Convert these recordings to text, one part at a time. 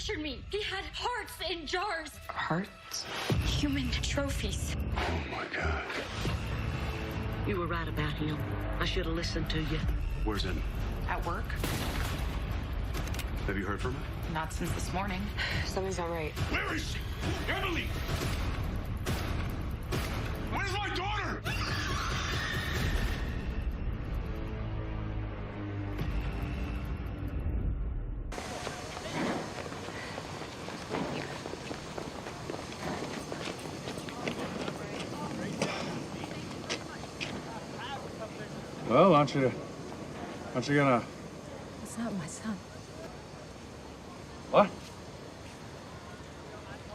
captured me. He had hearts in jars. Hearts? Human trophies. Oh my God. You were right about him. I should have listened to you. Where's Emma? At work? Have you heard from her? Not since this morning. Something's not right. Where is she? Emily! Where's my daughter? Well, aren't you gonna... It's not my son. What?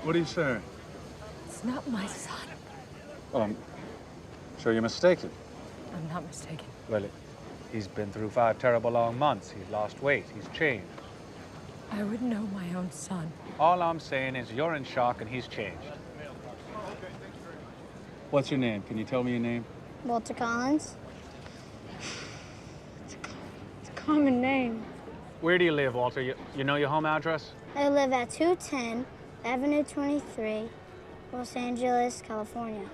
What are you saying? It's not my son. Oh, I'm sure you're mistaken. I'm not mistaken. Well, he's been through 5 terrible long months. He's lost weight. He's changed. I would know my own son. All I'm saying is you're in shock and he's changed. What's your name? Can you tell me your name? Walter Collins. It's a common name. Where do you live, Walter? You know your home address? I live at 210 Avenue 23, Los Angeles, California.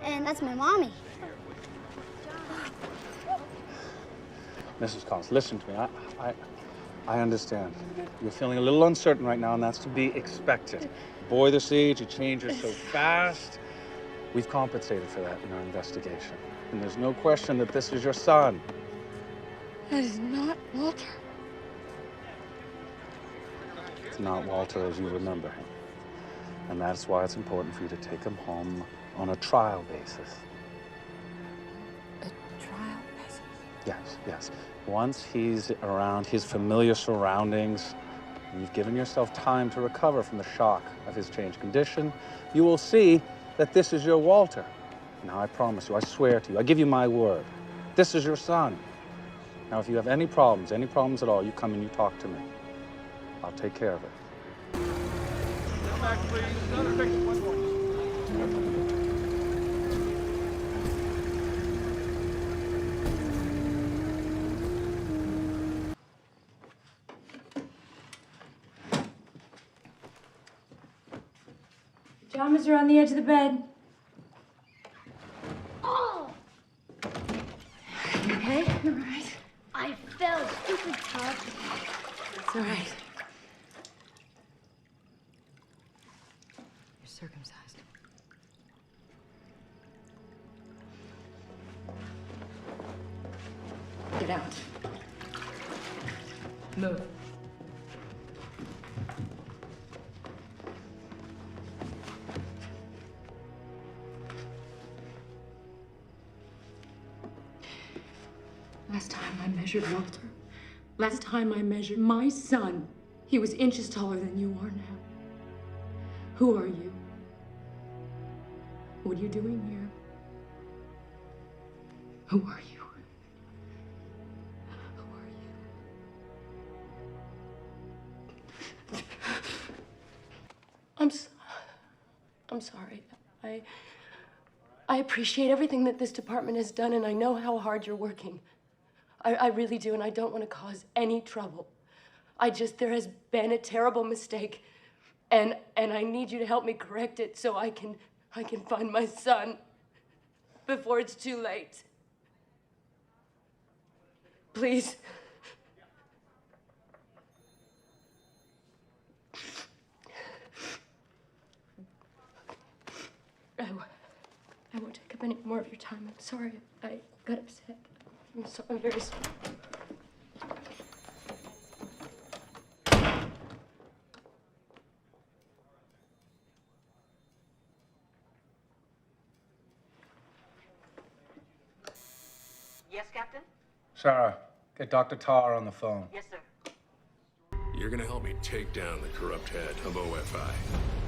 And that's my mommy. Mrs. Collins, listen to me. I understand. You're feeling a little uncertain right now, and that's to be expected. A boy this age, he changes so fast. We've compensated for that in our investigation. And there's no question that this is your son. That is not Walter. It's not Walter as you remember him. And that's why it's important for you to take him home on a trial basis. A trial basis? Yes, yes. Once he's around his familiar surroundings, and you've given yourself time to recover from the shock of his changed condition, you will see that this is your Walter. Now, I promise you, I swear to you, I give you my word. This is your son. Now, if you have any problems at all, you come and you talk to me. I'll take care of it. Come back, please. Another picture. One more. Pajamas are on the edge of the bed. Oh! You okay? All right. I fell, stupid tub. It's all right. You're circumcised. Get out. Move. Last time I measured Walter, last time I measured my son, he was inches taller than you are now. Who are you? What are you doing here? Who are you? Who are you? I'm sorry. I appreciate everything that this department has done, and I know how hard you're working. I really do, and I don't want to cause any trouble. There has been a terrible mistake, and I need you to help me correct it so I can find my son before it's too late. Please. I won't take up any more of your time. I'm sorry. I got upset. I'm very sorry. Yes, Captain? Sarah, get Dr. Tar on the phone. Yes, sir. You're gonna help me take down the corrupt head of OFI.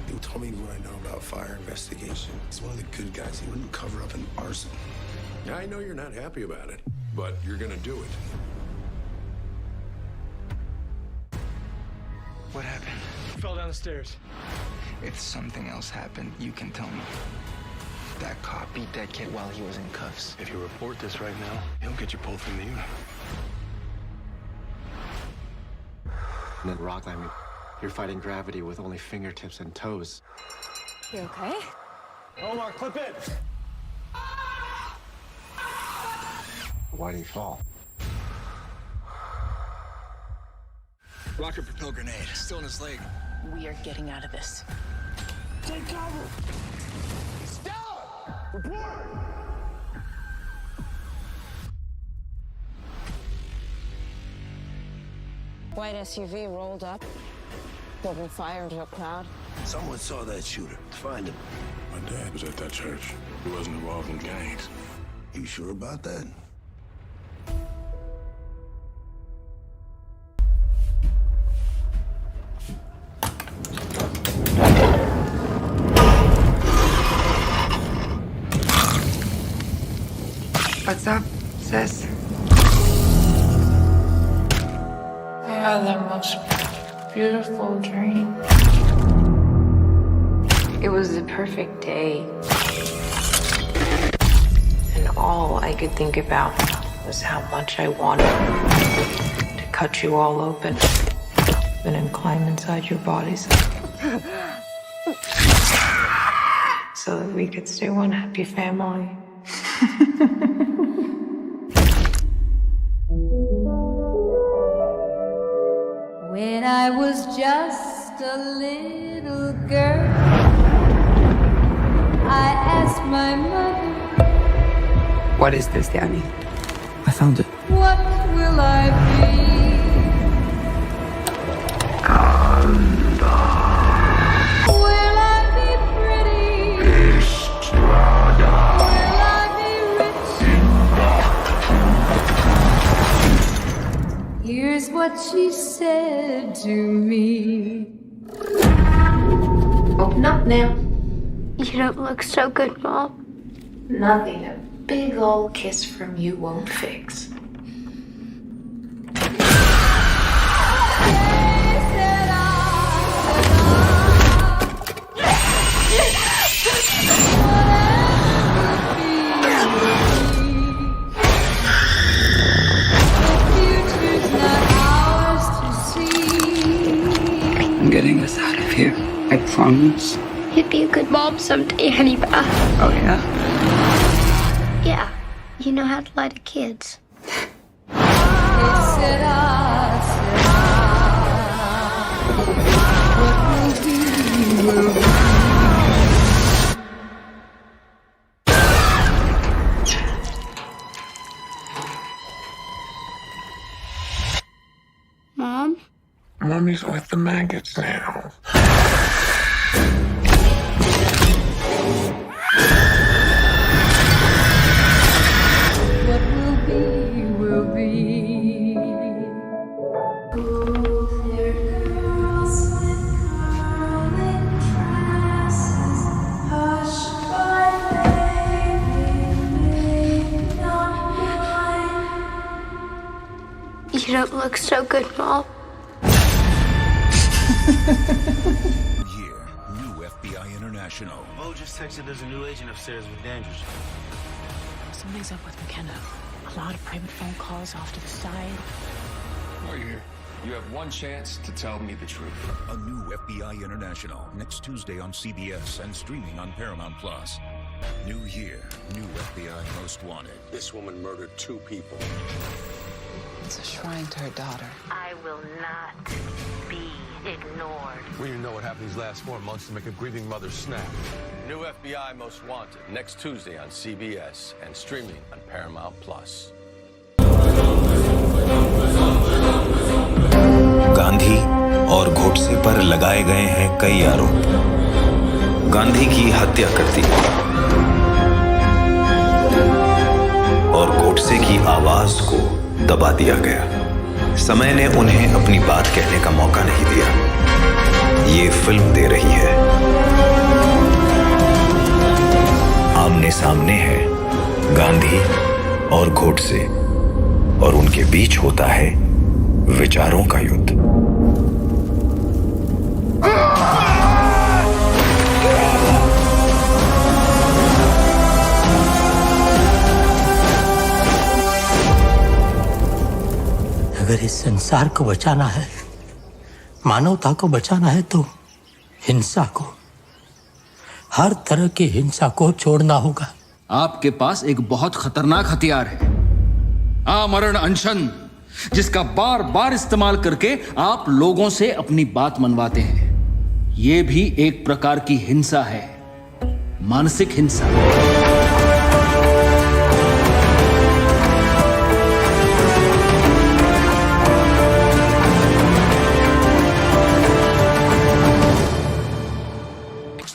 You told me what I know about fire investigation. He's one of the good guys. He wouldn't cover up an arson. I know you're not happy about it, but you're gonna do it. What happened? Fell down the stairs. If something else happened, you can tell me. That cop beat that kid while he was in cuffs. If you report this right now, he'll get you pulled from the unit. And then rock climbing. You're fighting gravity with only fingertips and toes. You okay? Omar, clip it! Why do you fall? Rocket propelled grenade, still in his leg. We are getting out of this. Take cover! Stella! Report! White SUV rolled up, opened fire into a crowd. Someone saw that shooter. Find him. My dad was at that church. He wasn't involved in gangs. You sure about that? What's up, sis? I had the most beautiful dream. It was the perfect day. And all I could think about was how much I wanted to cut you all open and then climb inside your bodies. So that we could stay one happy family. When I was just a little girl, I asked my mother, What is this, Danny? I found it. what will I be? Will I be pretty? Will I be rich? Here's what she said to me. Open up now. You don't look so good, Mom. Nothing a big old kiss from you won't fix. I'm getting us out of here. I promise. You'd be a good mom someday, Hannibal. Oh, yeah? Yeah, you know how to lie to kids. Mom? Mommy's with the maggots now. What will be, will be. They're girls with curling tresses, hushed by baby, not mine. You don't look so good, Mom. Year, new FBI International. Mo just texted there's a new agent upstairs with Dandridge. Something's up with McKenna. A lot of private phone calls off to the side. Why are you here? You have one chance to tell me the truth. A new FBI International, next Tuesday on CBS and streaming on Paramount Plus. New year, new FBI Most Wanted. This woman murdered 2 people. It's a shrine to her daughter. I will not be ignored. We didn't know what happened these last 4 months to make a grieving mother snap. New FBI Most Wanted, next Tuesday on CBS and streaming on Paramount Plus. Gandhi और गोडसे पर लगाए गए हैं कई आरोप। गांधी की हत्या कर दी और गोडसे की आवाज को दबा दिया गया। समय ने उन्हें अपनी बात कहने का मौका नहीं दिया। ये फिल्म दे रही है। आमने सामने है गांधी और गोडसे और उनके बीच होता है विचारों का युद्ध। अगर इस संसार को बचाना है मानवता को बचाना है तो हिंसा को, हर तरह की हिंसा को छोड़ना होगा। आपके पास एक बहुत खतरनाक हथियार है, आमरण अनशन, जिसका बार बार इस्तेमाल करके आप लोगों से अपनी बात मनवाते हैं। यह भी एक प्रकार की हिंसा है, मानसिक हिंसा।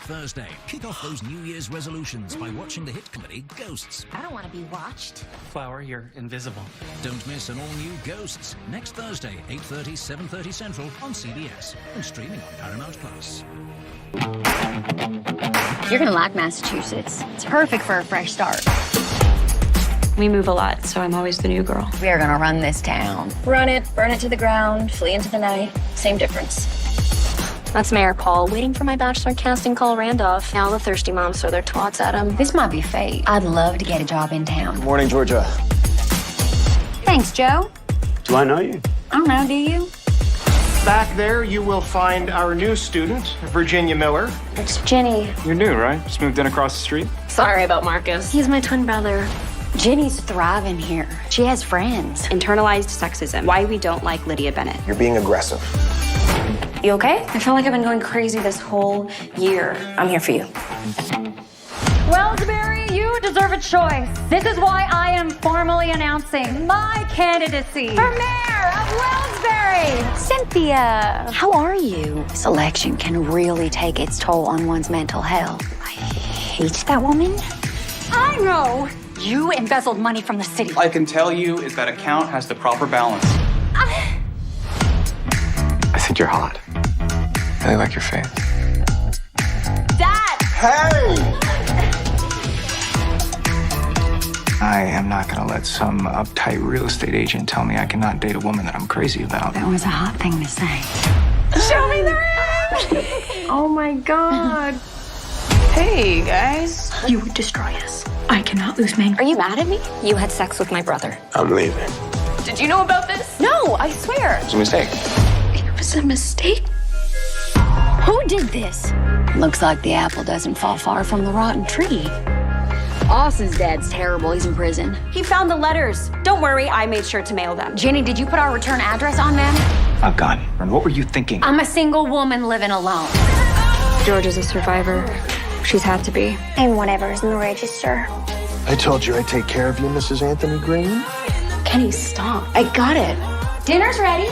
Thursday, kick off those New Year's resolutions by watching the hit comedy Ghosts. I don't want to be watched. Flower, you're invisible. Don't miss an all-new Ghosts next Thursday, 8:30, 7:30 Central on CBS and streaming on Paramount Plus. You're going to like Massachusetts. It's perfect for a fresh start. We move a lot, so I'm always the new girl. We are going to run this town. Run it, burn it to the ground, flee into the night. Same difference. That's Mayor Paul waiting for my bachelor casting call Randolph. Now the thirsty moms throw their twats at him. This might be fate. I'd love to get a job in town. Good morning, Georgia. Thanks, Joe. Do I know you? I don't know, do you? Back there, you will find our new student, Virginia Miller. It's Jenny. You're new, right? Just moved in across the street? Sorry about Marcus. He's my twin brother. Jenny's thriving here. She has friends. Internalized sexism. Why we don't like Lydia Bennett. You're being aggressive. You okay? I feel like I've been going crazy this whole year. I'm here for you. Wellsbury, you deserve a choice. This is why I am formally announcing my candidacy for mayor of Wellsbury. Cynthia, how are you? This election can really take its toll on one's mental health. I hate that woman. I know you embezzled money from the city. All I can tell you is that account has the proper balance. I think you're hot. I really like your face. Dad! Hey! I am not gonna let some uptight real estate agent tell me I cannot date a woman that I'm crazy about. That was a hot thing to say. Show me the ring! Oh my god. Hey, guys. You would destroy us. I cannot lose Maine. Are you mad at me? You had sex with my brother. I'm leaving. Did you know about this? No, I swear. It's a mistake. It was a mistake? Who did this? Looks like the apple doesn't fall far from the rotten tree. Austin's dad's terrible. He's in prison. He found the letters. Don't worry, I made sure to mail them. Jenny, did you put our return address on them? A gun. And what were you thinking? I'm a single woman living alone. George is a survivor. She's had to be. And whatever's in the register. I told you I'd take care of you, Mrs. Anthony Green. Kenny, stop. I got it. Dinner's ready.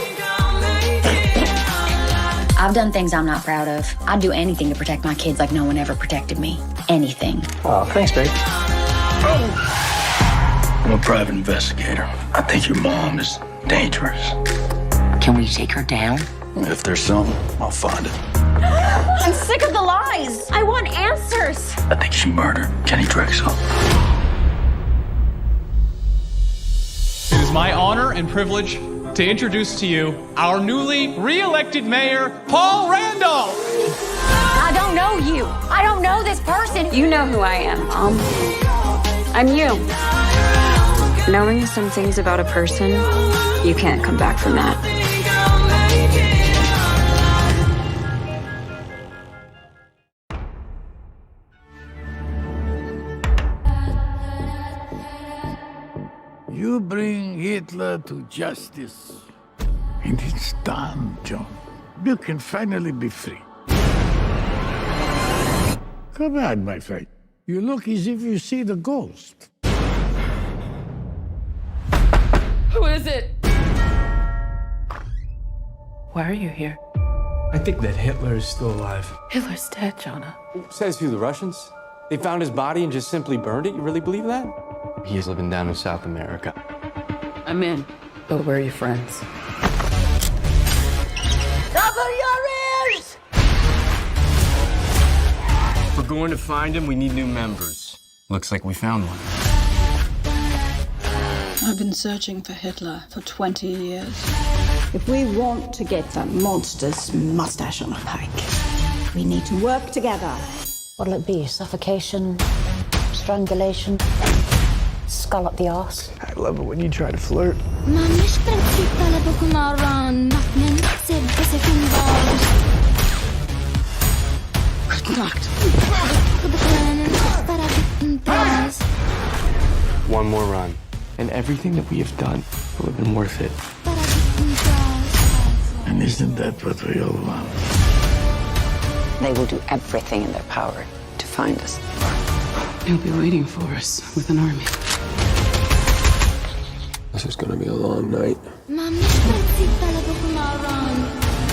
I've done things I'm not proud of. I'd do anything to protect my kids like no one ever protected me. Anything. Oh, thanks, babe. I'm a private investigator. I think your mom is dangerous. Can we take her down? If there's something, I'll find it. I'm sick of the lies. I want answers. I think she murdered Kenny Drexel. It is my honor and privilege to introduce to you our newly re-elected mayor, Paul Randolph. I don't know you. I don't know this person. You know who I am, Mom. I'm you. Knowing some things about a person, you can't come back from that. You bring Hitler to justice. And it's done, John. You can finally be free. Come on, my friend. You look as if you see the ghost. Who is it? Why are you here? I think that Hitler is still alive. Hitler's dead, Jonah. Says who, the Russians? They found his body and just simply burned it? You really believe that? He's living down in South America. I'm in. But where are your friends? Cover your ears! We're going to find him. We need new members. Looks like we found one. I've been searching for Hitler for 20 years. If we want to get that monster's mustache on a pike, we need to work together. What'll it be? Suffocation? Strangulation? Skull up the arse? I love it when you try to flirt. ما مش تركي طلبك ناران نحن نحسب بس في fucked. One more run, and everything that we have done will have been worth it. And isn't that what we all want? They will do everything in their power to find us. He'll be waiting for us with an army. This is gonna be a long night.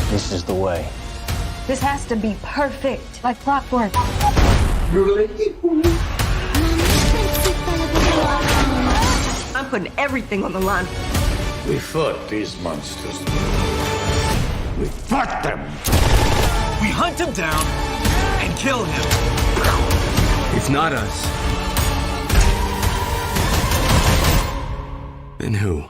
This is the way. This has to be perfect, like clockwork. I'm putting everything on the line. We fought these monsters. We fought them. We hunt him down and kill him. If not us, then who?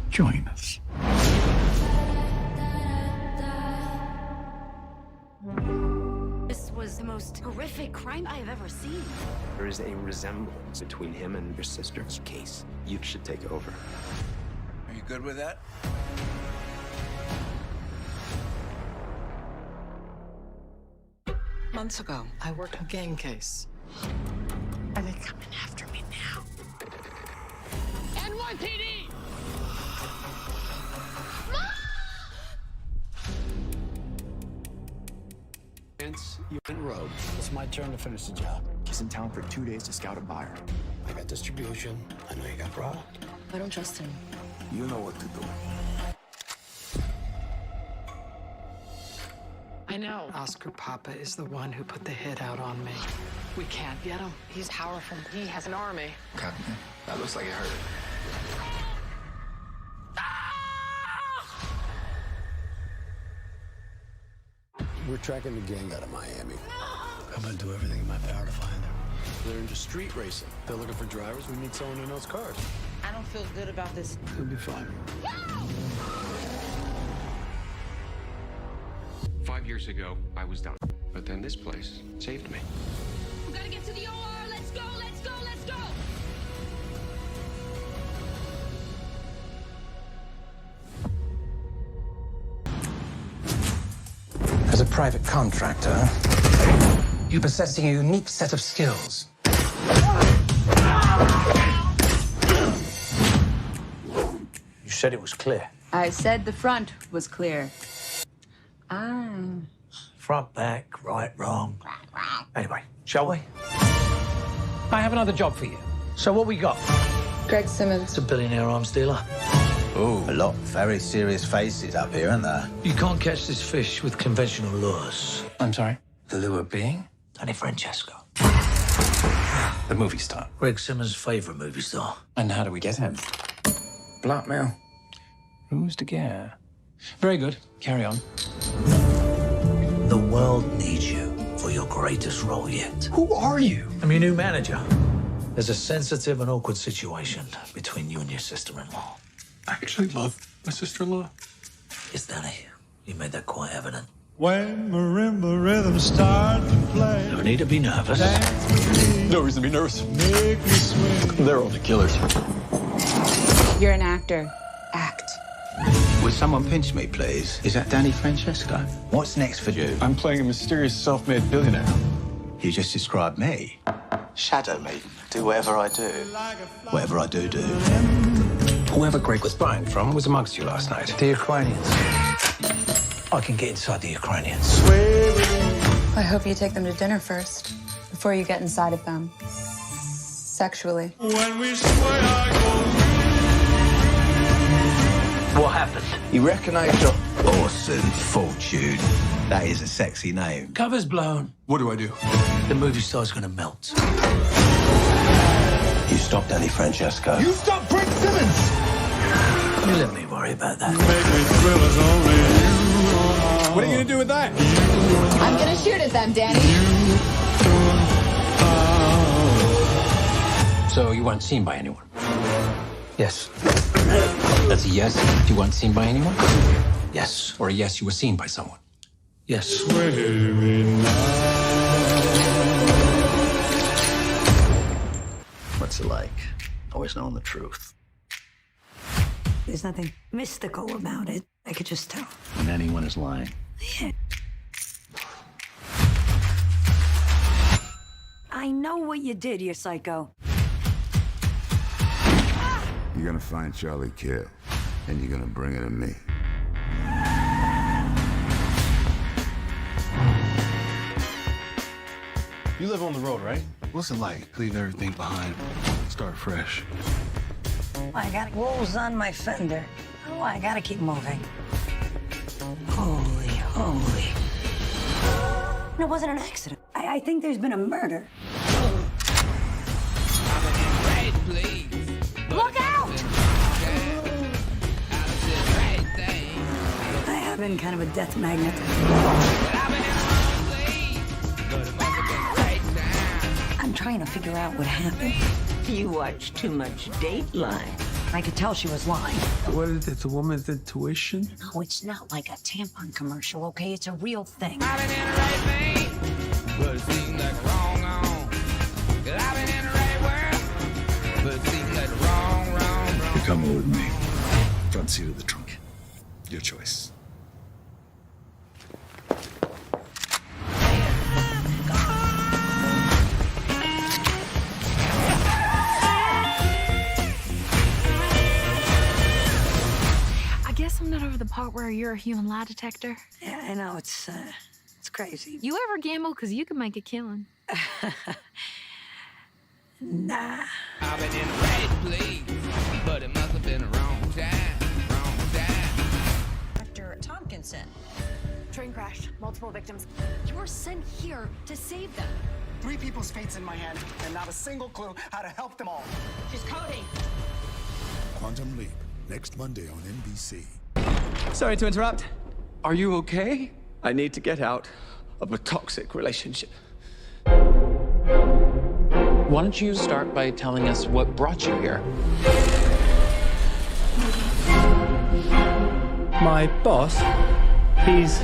Join us. This was the most horrific crime I have ever seen. There is a resemblance between him and your sister's case. You should take over. Are you good with that? Months ago, I worked a gang case. Are they coming after me now? NYPD! Vince, you went rogue. It's my turn to finish the job. He's in town for 2 days to scout a buyer. I got distribution. I know you got product. I don't trust him. You know what to do. I know. Oscar Papa is the one who put the hit out on me. We can't get him. He's powerful. He has an army. Cut me. That looks like it hurt. We're tracking the gang out of Miami. I'm gonna do everything in my power to find them. They're into street racing. They're looking for drivers. We need someone who knows cars. I don't feel good about this. You'll be fine. 5 years ago, I was done. But then this place saved me. We gotta get to the OR. Let's go, let's go, let's go! As a private contractor, you're possessing a unique set of skills. You said it was clear. I said the front was clear. Front, back, right, wrong. Anyway, shall we? I have another job for you. So what we got? Greg Simmons. It's a billionaire arms dealer. Oh, a lot of very serious faces up here, aren't there? You can't catch this fish with conventional lures. I'm sorry? The lure being? Danny Francesco. The movie star. Greg Simmons' favorite movie star. And how do we get him? Blackmail. Who's to care? Very good. Carry on. The world needs you for your greatest role yet. Who are you? I'm your new manager. There's a sensitive and awkward situation between you and your sister-in-law. I actually love my sister-in-law. Yes, Danny. You made that quite evident. When marimba rhythms start to play. No need to be nervous. No reason to be nervous. Make me swing. They're all the killers. You're an actor. Act. Would someone pinch me, please? Is that Danny Francesco? What's next for you? I'm playing a mysterious self-made billionaire. You just described me. Shadow me. Do whatever I do. Whatever I do. Whoever Greg was buying from was amongst you last night. The Ukrainians. I can get inside the Ukrainians. I hope you take them to dinner first, before you get inside of them. Sexually. When we sway, What happened? You recognise your Orson Fortune. That is a sexy name. Cover's blown. What do I do? The movie star's gonna melt. You stop Danny Francesco. you stop Greg Simmons. You let me worry about that. Make me thrill as only you know. What are you gonna do with that? I'm gonna shoot at them, Danny. So you weren't seen by anyone? Yes. That's a yes. You weren't seen by anyone? Yes. Or a yes, you were seen by someone? Yes. What's it like? Always knowing the truth. There's nothing mystical about it. I could just tell. When anyone is lying. Yeah. I know what you did, you psycho. You're gonna find Charlie Kidd, and you're gonna bring it to me. You live on the road, right? What's it like? Leave everything behind, start fresh. I got wolves on my fender. Oh, I gotta keep moving. Holy, holy. It wasn't an accident. I think there's been a murder. Look out! I have been kind of a death magnet. I'm trying to figure out what happened. You watch too much Dateline. I could tell she was lying. What is it, a woman's intuition? No, it's not like a tampon commercial, okay? It's a real thing. But it seems like wrong on. I've been in the right world. But it seems like wrong. You're coming with me. Front seat of the trunk. Your choice. I guess I'm not over the part where you're a human lie detector. Yeah, I know, it's crazy. You ever gamble? Because you can make a killing. Nah. I've been in the right place, but it must have been the wrong time. Dr. Tompkinson. Train crash, multiple victims. You were sent here to save them. 3 people's fates in my hand, and not a single clue how to help them all. She's coding. Quantum Leap, next Monday on NBC. Sorry to interrupt. Are you okay? I need to get out of a toxic relationship. Why don't you start by telling us what brought you here? My boss, he's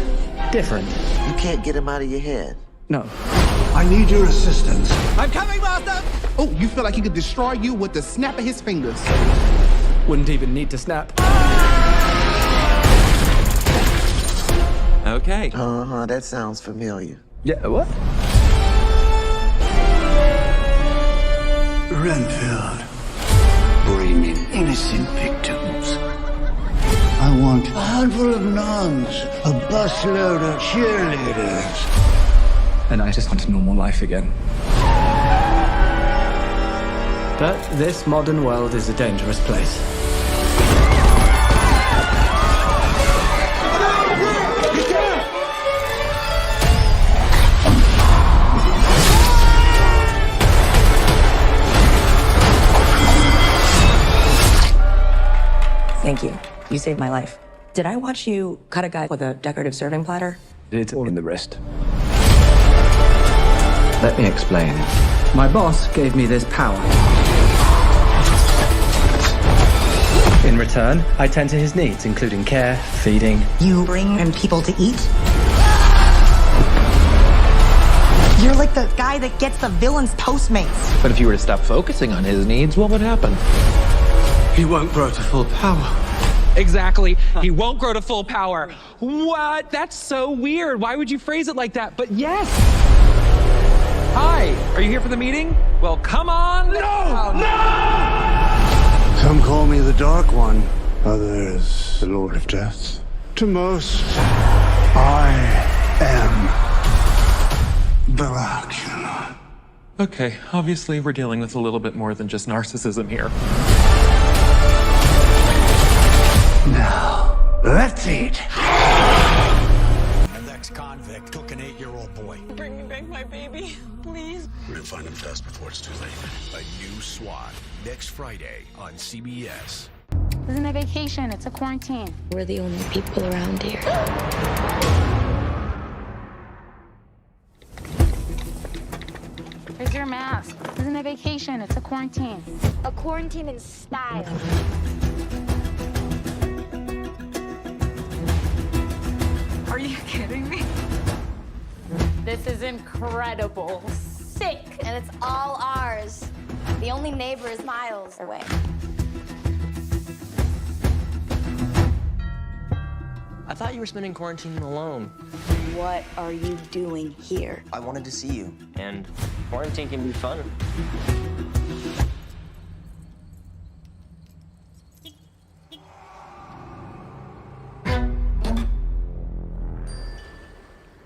different. You can't get him out of your head. No. I need your assistance. I'm coming, Master! Oh, you feel like he could destroy you with the snap of his fingers. Wouldn't even need to snap. Okay. That sounds familiar. Yeah, what? Renfield. Bring in innocent victims. I want a handful of nuns, a busload of cheerleaders. And I just want a normal life again. But this modern world is a dangerous place. Thank you. You saved my life. Did I watch you cut a guy with a decorative serving platter? It's all in the wrist. Let me explain. My boss gave me this power. In return, I tend to his needs, including care, feeding. You bring in people to eat? You're like the guy that gets the villain's Postmates. But if you were to stop focusing on his needs, what would happen? He won't grow to full power. Exactly. He won't grow to full power. What? That's so weird. Why would you phrase it like that? But yes. Hi. Are you here for the meeting? Well, come on. No! Some call me the Dark One, others the Lord of Death. To most, I am Barack. Okay, obviously we're dealing with a little bit more than just narcissism here. Now, let's eat. An ex-convict took an 8-year-old boy. Bring me back my baby, please. We're gonna find him fast before it's too late. A new SWAT, next Friday on CBS. This isn't a vacation, it's a quarantine. We're the only people around here. Here's your mask. This isn't a vacation, it's a quarantine. A quarantine in style. Are you kidding me? This is incredible. Sick. And it's all ours. The only neighbor is miles away. I thought you were spending quarantine alone. What are you doing here? I wanted to see you, and quarantine can be fun.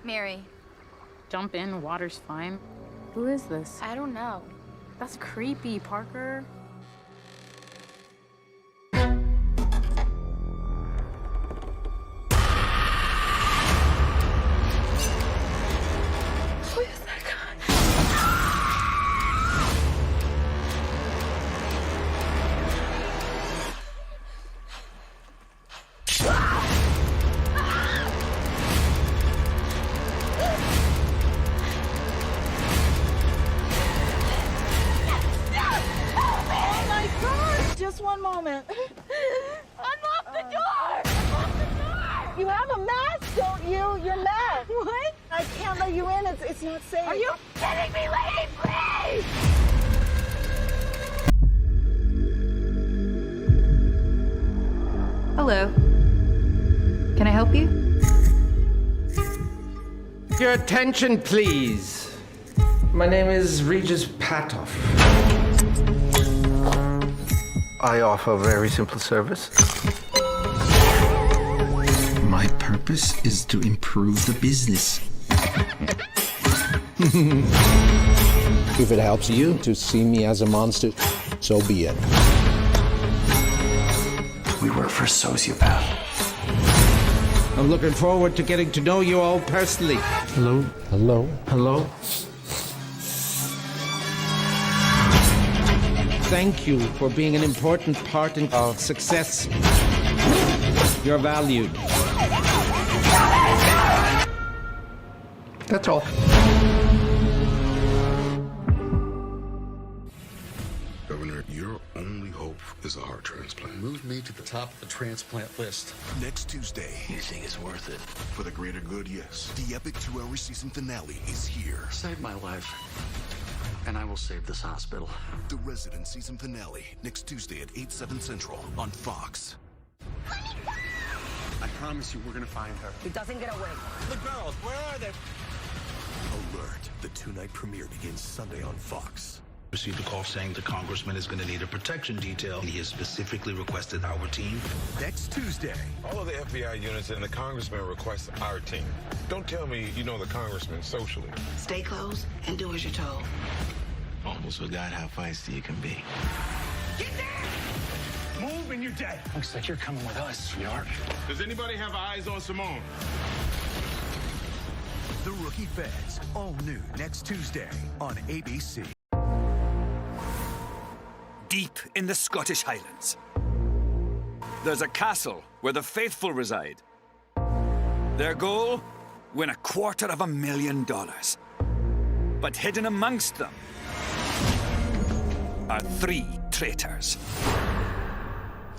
Mary. Jump in, water's fine. Who is this? I don't know. That's creepy, Parker. Just one moment. Unlock the door! Unlock the door! You have a mask, don't you? Your mask. What? I can't let you in. It's not safe. Are you kidding me, lady? Please! Hello. Can I help you? Your attention, please. My name is Regis Patoff. I offer a very simple service. My purpose is to improve the business. If it helps you to see me as a monster, so be it. We work for a sociopath. I'm looking forward to getting to know you all personally. Hello? Hello? Hello? Thank you for being an important part of success. You're valued. That's all. Governor, your only hope is a heart transplant. Move me to the top of the transplant list. Next Tuesday. You think it's worth it? For the greater good, yes. The epic 2-hour season finale is here. Save my life, and I will save this hospital. The Resident season finale, next Tuesday at 8/7 Central on Fox. I promise you we're gonna find her. He doesn't get away. The girls, where are they? Alert. The 2-night premiere begins Sunday on Fox. Received a call saying the congressman is going to need a protection detail. He has specifically requested our team. Next Tuesday. All of the FBI units and the congressman request our team. Don't tell me you know the congressman socially. Stay close and do as you're told. Almost forgot how feisty you can be. Move and you're dead. Looks like you're coming with us, sweetheart. Does anybody have eyes on Simone? The Rookie Feds, all new next Tuesday on ABC. Deep in the Scottish Highlands, there's a castle where the faithful reside. Their goal? Win $250,000. But hidden amongst them are 3 traitors.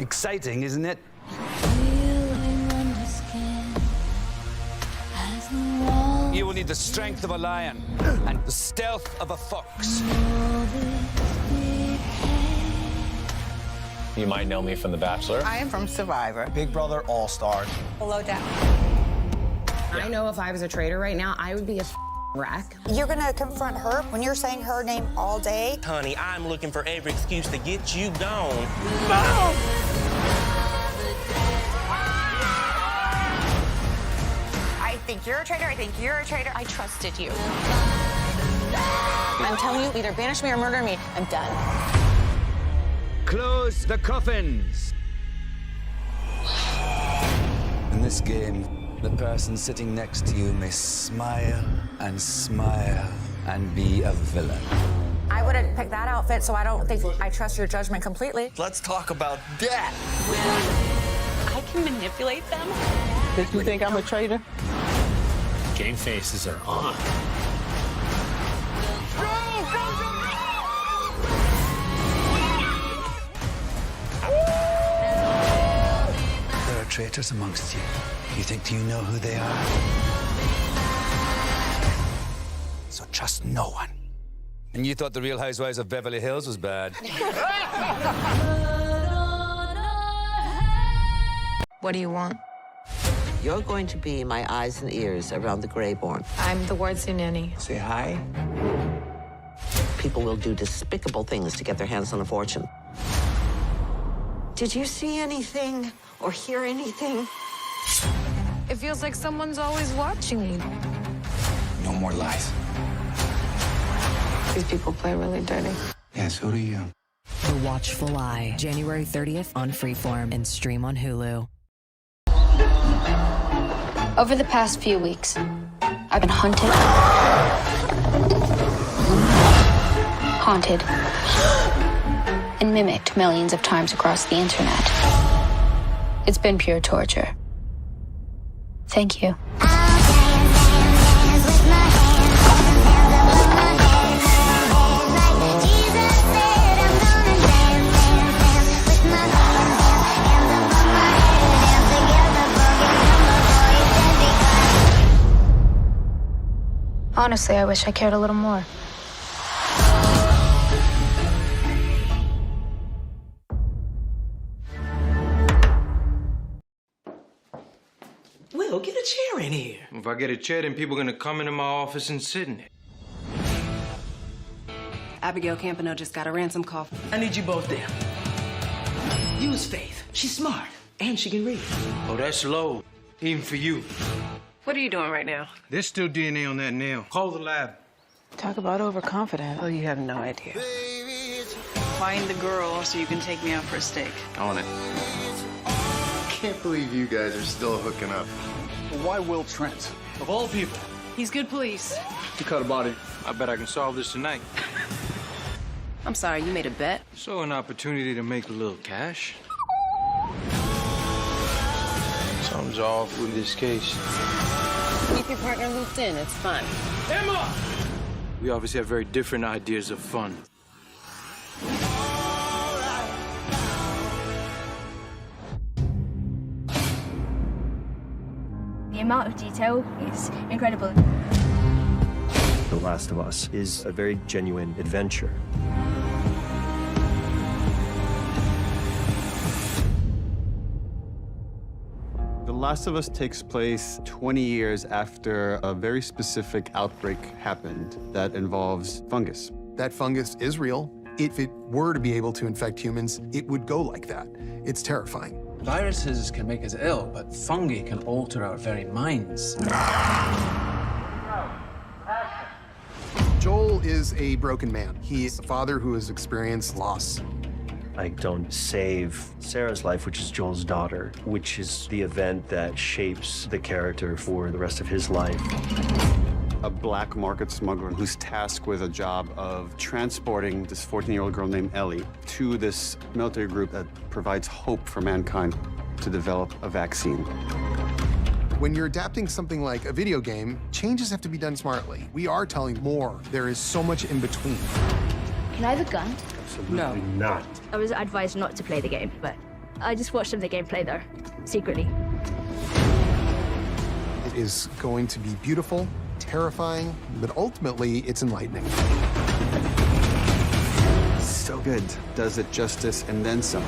Exciting, isn't it? You will need the strength of a lion and the stealth of a fox. You might know me from The Bachelor. I am from Survivor. Big Brother All-Stars. Hello, Dad. I know if I was a traitor right now, I would be a wreck. You're gonna confront her when you're saying her name all day? Honey, I'm looking for every excuse to get you gone. No! I think you're a traitor. I think you're a traitor. I trusted you. I'm telling you, either banish me or murder me. I'm done. Close the coffins. In this game, the person sitting next to you may smile and smile and be a villain. I wouldn't pick that outfit, so I don't think I trust your judgment completely. Let's talk about that. I can manipulate them. Did you think I'm a traitor? Game faces are on. There are traitors amongst you. You think you know who they are? So trust no one. And you thought The Real Housewives of Beverly Hills was bad. What do you want? You're going to be my eyes and ears around the Greyborn. I'm the ward nanny. Say hi. People will do despicable things to get their hands on a fortune. Did you see anything or hear anything? It feels like someone's always watching me. No more lies. These people play really dirty. Yeah, so do you. The Watchful Eye, January 30th on Freeform and stream on Hulu. Over the past few weeks, I've been hunted, haunted, and mimicked millions of times across the internet. It's been pure torture. Thank you. Honestly, I wish I cared a little more. Will, get a chair in here. If I get a chair, then people are gonna come into my office and sit in it. Abigail Campano just got a ransom call. I need you both there. Use Faith. She's smart, and she can read. Oh, that's low, even for you. What are you doing right now? There's still DNA on that nail. Call the lab. Talk about overconfident. Oh, you have no idea. Find the girl so you can take me out for a steak. On it. Can't believe you guys are still hooking up. Why Will Trent? Of all people. He's good police. You cut a body. I bet I can solve this tonight. I'm sorry, you made a bet? So an opportunity to make a little cash. Something's off with this case. Keep your partner looped in, it's fun. Emma! We obviously have very different ideas of fun. The amount of detail is incredible. The Last of Us is a very genuine adventure. The Last of Us takes place 20 years after a very specific outbreak happened that involves fungus. That fungus is real. If it were to be able to infect humans, it would go like that. It's terrifying. Viruses can make us ill, but fungi can alter our very minds. Joel is a broken man. He is a father who has experienced loss. I don't save Sarah's life, which is Joel's daughter, which is the event that shapes the character for the rest of his life. A black market smuggler who's tasked with a job of transporting this 14-year-old girl named Ellie to this military group that provides hope for mankind to develop a vaccine. When you're adapting something like a video game, changes have to be done smartly. We are telling more. There is so much in between. Can I have a gun? Absolutely not. I was advised not to play the game, but I just watched some of the gameplay there, secretly. It is going to be beautiful, terrifying, but ultimately it's enlightening. So good. Does it justice and then some.